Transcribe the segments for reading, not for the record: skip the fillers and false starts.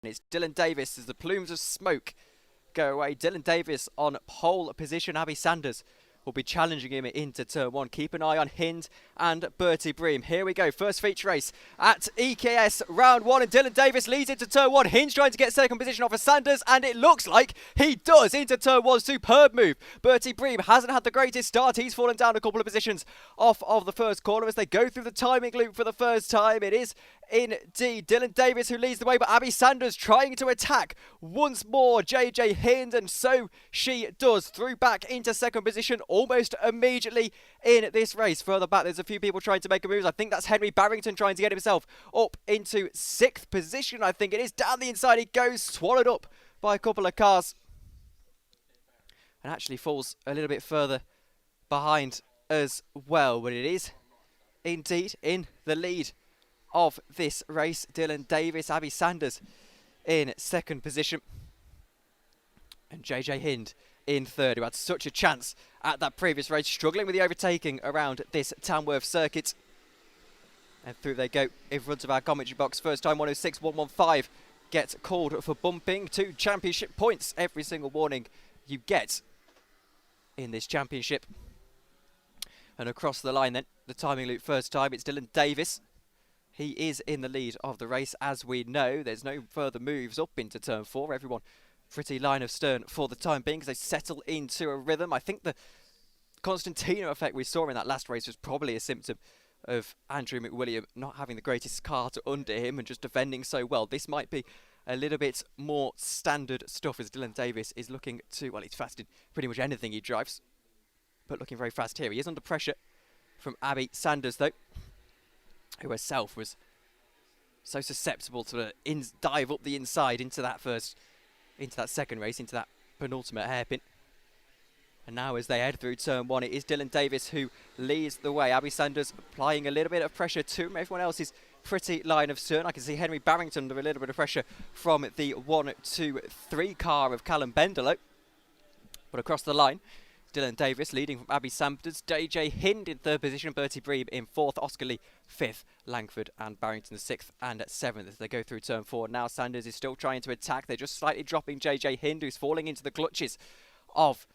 It's Dylan Davis as the plumes of smoke go away. Dylan Davis on pole position. Abby Sanders will be challenging him into turn one. Keep an eye on Hind and Bertie Bream. Here we go. First feature race at EKS round one, and Dylan Davis leads into turn one. Hind's trying to get second position off of Sanders, and it looks like he does into turn one. Superb move. Bertie Bream hasn't had the greatest start. He's fallen down a couple of positions off of the first corner as they go through the timing loop for the first time. It is indeed Dylan Davis who leads the way, but Abby Sanders trying to attack once more JJ Hind, and so she does through back into second position almost immediately in this race. Further back, there's a few people trying to make a move. I think that's Henry Barrington trying to get himself up into sixth position. I think it is. Down the inside he goes, swallowed up by a couple of cars, and actually falls a little bit further behind as well. But it is indeed in the lead of this race. Dylan Davis, Abby Sanders in second position, and JJ Hind in third, who had such a chance at that previous race, struggling with the overtaking around this Tamworth circuit. And through they go in front of our commentary box. First time 106.115 gets called for bumping. 2 championship points every single warning you get in this championship. And across the line then, the timing loop first time, it's Dylan Davis. He is in the lead of the race, as we know. There's no further moves up into turn 4. Everyone pretty line of stern for the time being, because they settle into a rhythm. I think the Constantino effect we saw in that last race was probably a symptom of Andrew McWilliam not having the greatest car to under him and just defending so well. This might be a little bit more standard stuff, as Dylan Davis is looking to, well, he's fast in pretty much anything he drives, but looking very fast here. He is under pressure from Abby Sanders, though, who herself was so susceptible to dive up the inside into that second race, into that penultimate hairpin. And now as they head through turn one, it is Dylan Davis who leads the way. Abby Sanders applying a little bit of pressure to him. Everyone else is pretty line of stern. I can see Henry Barrington under a little bit of pressure from the 1, 2, 3 car of Callum Bendelo. But across the line, Dylan Davis leading from Abby Sanders, JJ Hind in third position, Bertie Bream in fourth, Oscar Lee fifth, Langford and Barrington sixth and seventh as they go through turn 4. Now Sanders is still trying to attack. They're just slightly dropping JJ Hind, who's falling into the clutches of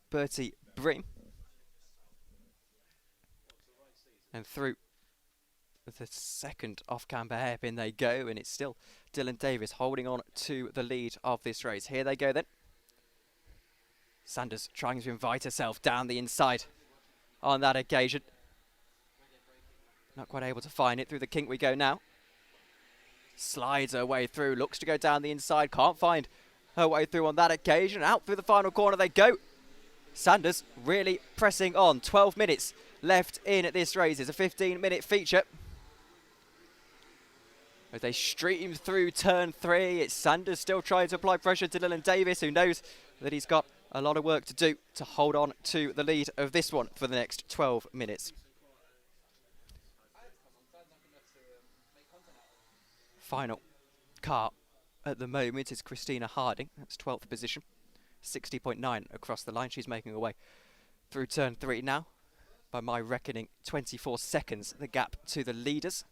Bertie Bream. And through the second off-camber hairpin they go, and it's still Dylan Davis holding on to the lead of this race. Here they go then. Sanders trying to invite herself down the inside on that occasion. Not quite able to find it. Through the kink we go now. Slides her way through, looks to go down the inside, can't find her way through on that occasion. Out through the final corner they go. Sanders really pressing on. 12 minutes left in this race. It's a 15-minute feature. As they stream through turn 3, it's Sanders still trying to apply pressure to Dylan Davis, who knows that he's got a lot of work to do to hold on to the lead of this one for the next 12 minutes. Final car at the moment is Christina Harding. That's 12th position. 60.9 across the line. She's making her way through turn 3 now. By my reckoning, 24 seconds the gap to the leaders.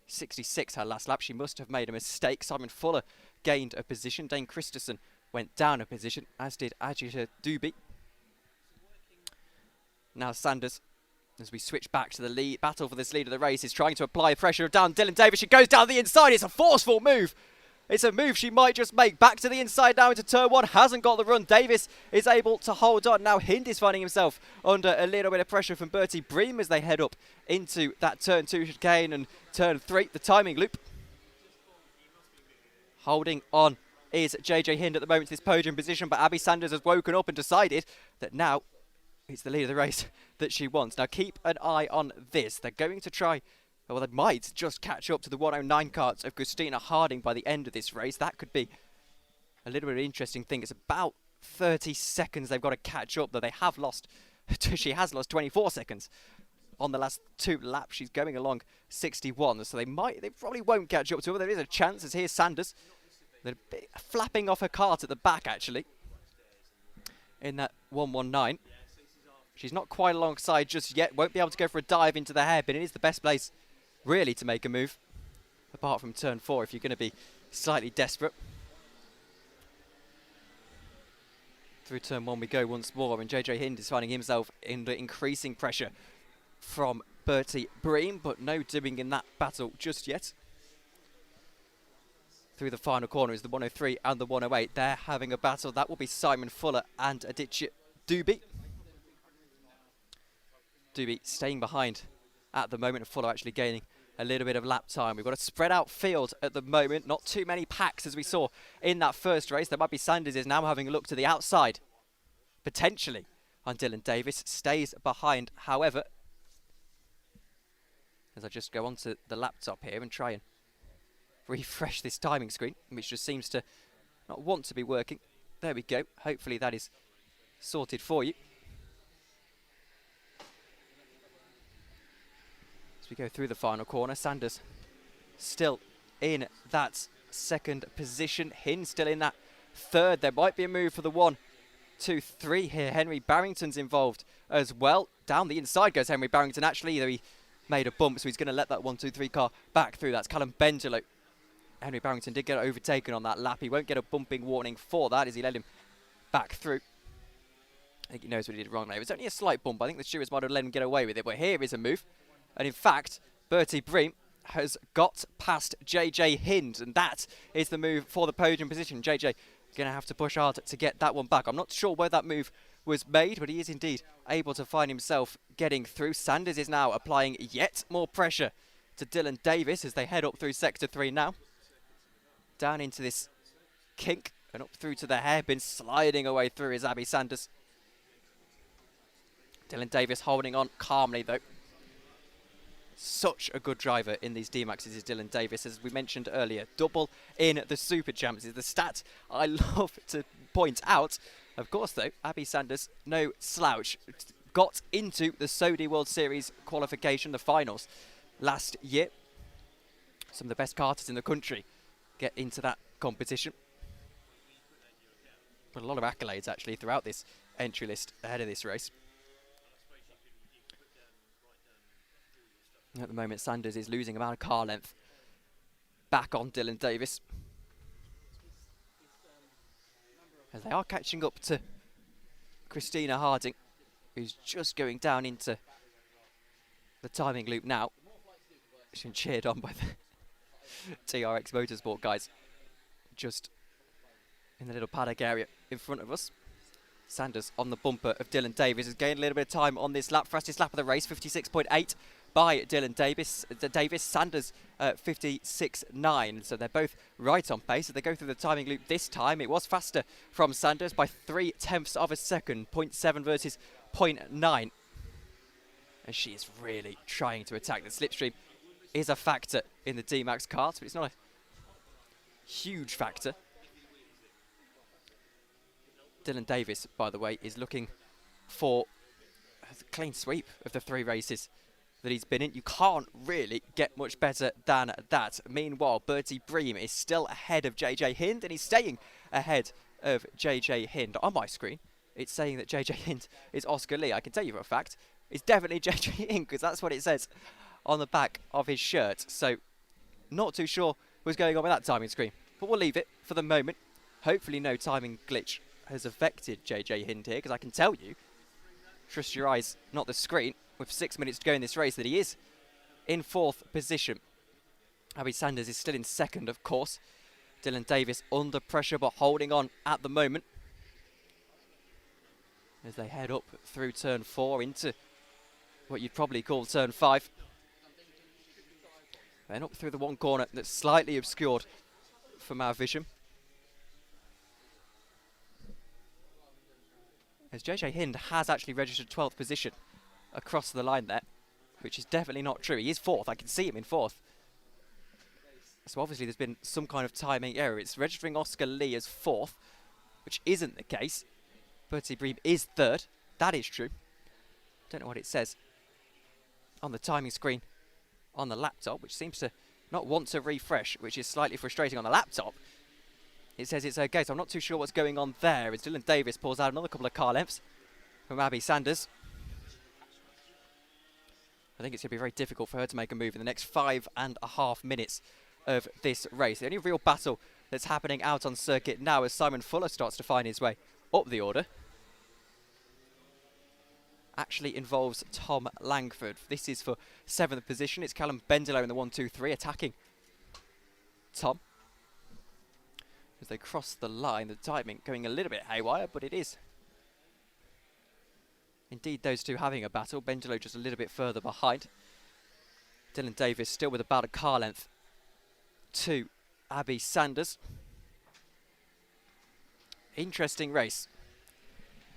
66 her last lap. She must have made a mistake. Simon Fuller gained a position. Dane Christensen went down a position, as did Ajita Doobie. Now Sanders, as we switch back to the lead battle for this lead of the race, is trying to apply pressure down Dylan Davis. She goes down the inside. It's a forceful move. It's a move she might just make. Back to the inside now into turn 1. Hasn't got the run. Davis is able to hold on. Now Hind is finding himself under a little bit of pressure from Bertie Bream as they head up into that turn 2 chicane and turn 3, the timing loop. Holding on is JJ Hind at the moment to this podium position, but Abby Sanders has woken up and decided that now it's the lead of the race that she wants. Now keep an eye on this. They're going to try, well, they might just catch up to the 109 carts of Christina Harding by the end of this race. That could be a little bit of an interesting thing. It's about 30 seconds they've got to catch up, though they have lost, she has lost 24 seconds on the last 2 laps. She's going along 61, so they probably won't catch up to her. There is a chance, as here's Sanders. They're a bit flapping off her cart at the back, actually, in that 119. She's not quite alongside just yet. Won't be able to go for a dive into the hairpin. It is the best place, really, to make a move, apart from turn 4, if you're going to be slightly desperate. Through turn 1 we go once more, and JJ Hind is finding himself under increasing pressure from Bertie Bream, but no doing in that battle just yet. Through the final corner is the 103 and the 108. They're having a battle. That will be Simon Fuller and Aditya Doobie. Doobie staying behind at the moment, and Fuller actually gaining a little bit of lap time. We've got a spread out field at the moment. Not too many packs as we saw in that first race. There might be Sanders is now having a look to the outside, potentially, on Dylan Davis. Stays behind, however, as I just go onto the laptop here and try and refresh this timing screen, which just seems to not want to be working. There we go. Hopefully that is sorted for you. As we go through the final corner, Sanders still in that second position. Hind still in that third. There might be a move for the 1, 2, 3 here. Henry Barrington's involved as well. Down the inside goes Henry Barrington. Actually, though, he made a bump, so he's going to let that 1, 2, 3 car back through. That's Callum Bengelow. Henry Barrington did get overtaken on that lap. He won't get a bumping warning for that as he let him back through. I think he knows what he did wrong there. It was only a slight bump. I think the stewards might have let him get away with it, but here is a move. And in fact, Bertie Bream has got past JJ Hind, and that is the move for the podium position. JJ going to have to push hard to get that one back. I'm not sure where that move was made, but he is indeed able to find himself getting through. Sanders is now applying yet more pressure to Dylan Davis as they head up through Sector 3 now. Down into this kink and up through to the hairpin, sliding away through is Abby Sanders. Dylan Davis holding on calmly though. Such a good driver in these D-Maxes is Dylan Davis, as we mentioned earlier. Double in the Super Champs is the stat I love to point out. Of course though, Abby Sanders, no slouch, got into the Saudi World Series qualification, the finals, last year. Some of the best karters in the country get into that competition. But a lot of accolades actually throughout this entry list ahead of this race. At the moment, Sanders is losing about a car length back on Dylan Davis, as they are catching up to Christina Harding, who's just going down into the timing loop now. She's been cheered on by the TRX Motorsport guys just in the little paddock area in front of us. Sanders on the bumper of Dylan Davis has gained a little bit of time on this lap. Fastest lap of the race, 56.8 by Dylan Davis. Sanders 56.9. So they're both right on pace. So they go through the timing loop this time. It was faster from Sanders by 0.3 of a second, 0.7 versus 0.9. And she is really trying to attack. The slipstream is a factor in the D-Max karts, but it's not a huge factor. Dylan Davis, by the way, is looking for a clean sweep of the 3 races that he's been in. You can't really get much better than that. Meanwhile, Bertie Bream is still ahead of JJ Hind, and he's staying ahead of JJ Hind. On my screen, it's saying that JJ Hind is Oscar Lee. I can tell you for a fact, it's definitely JJ Hind, because that's what it says on the back of his shirt. So, not too sure what's going on with that timing screen, but we'll leave it for the moment. Hopefully no timing glitch has affected JJ Hind here, because I can tell you, trust your eyes, not the screen, with 6 minutes to go in this race, that he is in 4th position. Abby Sanders is still in 2nd, of course. Dylan Davis under pressure, but holding on at the moment as they head up through turn 4 into what you'd probably call turn 5. Then up through the one corner that's slightly obscured from our vision, as JJ Hind has actually registered 12th position across the line there, which is definitely not true. He is 4th. I can see him in 4th. So obviously there's been some kind of timing error. It's registering Oscar Lee as 4th, which isn't the case. Bertie Bream is 3rd. That is true. Don't know what it says on the timing screen on the laptop, which seems to not want to refresh, which is slightly frustrating on the laptop. It says it's okay, so I'm not too sure what's going on there. As Dylan Davis pulls out another couple of car lengths from Abby Sanders. I think it's going to be very difficult for her to make a move in the next 5.5 minutes of this race. The only real battle that's happening out on circuit now as Simon Fuller starts to find his way up the order actually involves Tom Langford. This is for 7th position. It's Callum Bendelow in the 1-2-3 attacking Tom. As they cross the line, the timing going a little bit haywire, but it is indeed those two having a battle. Bendelow just a little bit further behind. Dylan Davis still with about a car length to Abby Sanders. Interesting race.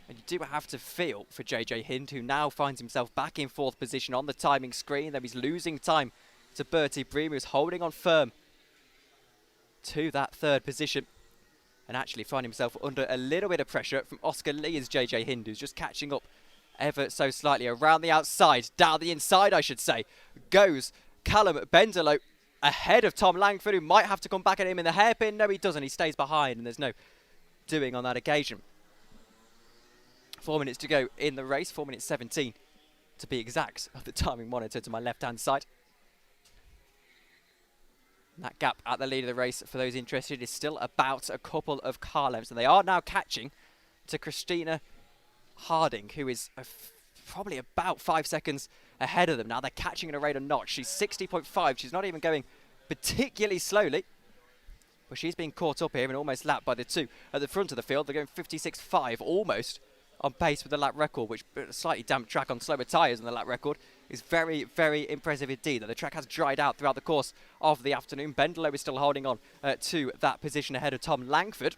And you do have to feel for JJ Hind, who now finds himself back in 4th position on the timing screen. Though he's losing time to Bertie Bream, who's holding on firm to that 3rd position. And actually finding himself under a little bit of pressure from Oscar Lee as JJ Hind, who's just catching up ever so slightly around the outside. Down the inside, I should say, goes Callum Bendelow ahead of Tom Langford, who might have to come back at him in the hairpin. No, he doesn't. He stays behind, and there's no doing on that occasion. 4 minutes to go in the race, 4 minutes 17 to be exact of the timing monitor to my left-hand side. And that gap at the lead of the race, for those interested, is still about a couple of car lengths. And they are now catching to Christina Harding, who is probably about 5 seconds ahead of them. Now they're catching at a rate of knots. She's 60.5. She's not even going particularly slowly. But she's being caught up here and almost lapped by the two at the front of the field. They're going 56.5, almost on pace with the lap record, which a slightly damp track on slower tyres than the lap record is very, very impressive indeed. The track has dried out throughout the course of the afternoon. Bendelow is still holding on to that position ahead of Tom Langford.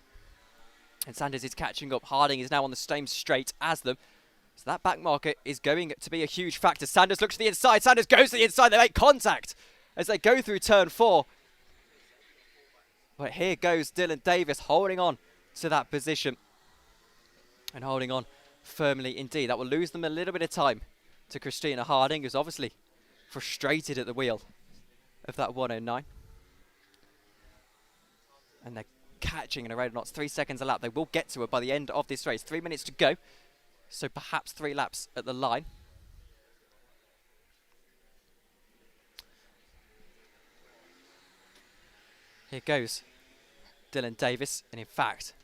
And Sanders is catching up. Harding is now on the same straight as them. So that back marker is going to be a huge factor. Sanders looks to the inside. Sanders goes to the inside. They make contact as they go through turn 4. But here goes Dylan Davis holding on to that position. And holding on firmly indeed. That will lose them a little bit of time to Christina Harding, who's obviously frustrated at the wheel of that 109. And they're catching in a rate of knots. 3 seconds a lap. They will get to it by the end of this race. 3 minutes to go. So perhaps 3 laps at the line. Here goes Dylan Davis. And in fact,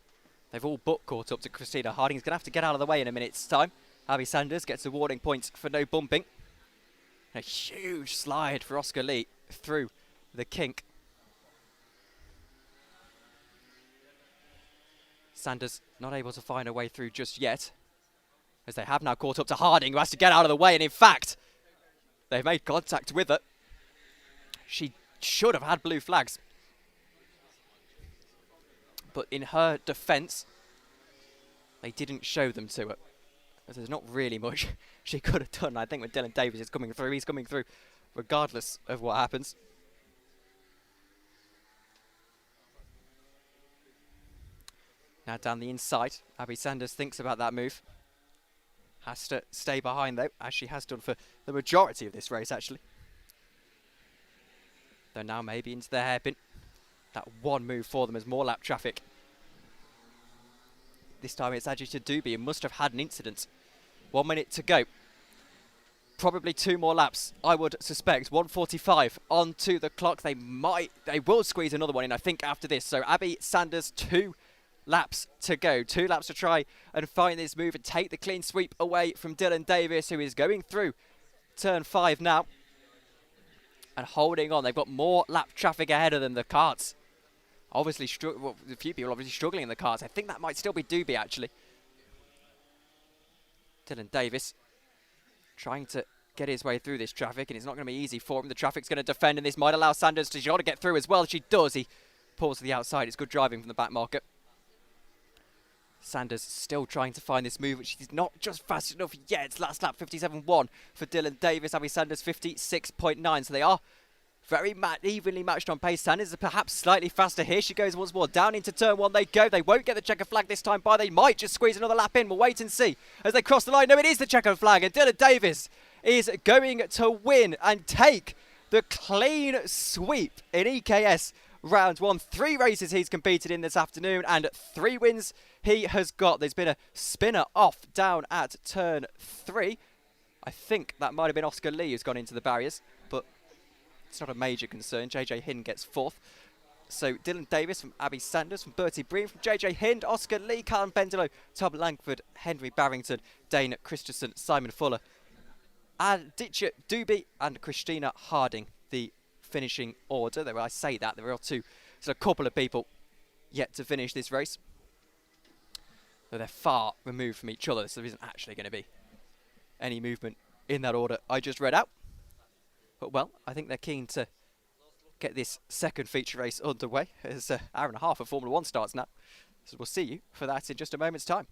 they've all but caught up to Christina Harding. He's going to have to get out of the way in a minute's time. Abby Sanders gets a warning point for no bumping. And a huge slide for Oscar Lee through the kink. Sanders not able to find a way through just yet, as they have now caught up to Harding, who has to get out of the way. And in fact, they've made contact with her. She should have had blue flags. But in her defence, they didn't show them to her. There's not really much she could have done. I think when Dylan Davis is coming through, he's coming through regardless of what happens. Now down the inside, Abby Sanders thinks about that move. Has to stay behind though, as she has done for the majority of this race actually. Though now maybe into the hairpin. That one move for them as more lap traffic. This time it's Adji Duby, and must have had an incident. 1 minute to go. Probably 2 more laps, I would suspect. 1:45 onto the clock. They will squeeze another one in, I think, after this. So Abby Sanders, 2 laps to go. 2 laps to try and find this move and take the clean sweep away from Dylan Davis, who is going through turn 5 now. And holding on. They've got more lap traffic ahead of them. The karts obviously, a few people obviously struggling in the karts. I think that might still be Doobie, actually. Dylan Davis trying to get his way through this traffic, and it's not going to be easy for him. The traffic's going to defend, and this might allow Sanders to try to get through as well. She does. He pulls to the outside. It's good driving from the back marker. Sanders still trying to find this move, which is not just fast enough yet. It's last lap 57.1 for Dylan Davis. Abby Sanders 56.9. So they are very evenly matched on pace. Sanders is perhaps slightly faster here. She goes once more down into turn 1. They go. They won't get the checker flag this time by. They might just squeeze another lap in. We'll wait and see as they cross the line. No, it is the checker flag, and Dylan Davis is going to win and take the clean sweep in EKS round 1. 3 races he's competed in this afternoon and 3 wins he has got. There's been a spinner off down at turn 3. I think that might have been Oscar Lee who's gone into the barriers, but it's not a major concern. JJ Hind gets 4th. So Dylan Davis from Abby Sanders, from Bertie Bream, from JJ Hind, Oscar Lee, Callum Bendelo, Tom Langford, Henry Barrington, Dane Christensen, Simon Fuller, Aditya Doobie and Christina Harding, the finishing order. I say that, there are a couple of people yet to finish this race. So they're far removed from each other, so there isn't actually going to be any movement in that order I just read out. But well, I think they're keen to get this second feature race underway. It's an hour and a half of Formula 1 starts now. So we'll see you for that in just a moment's time.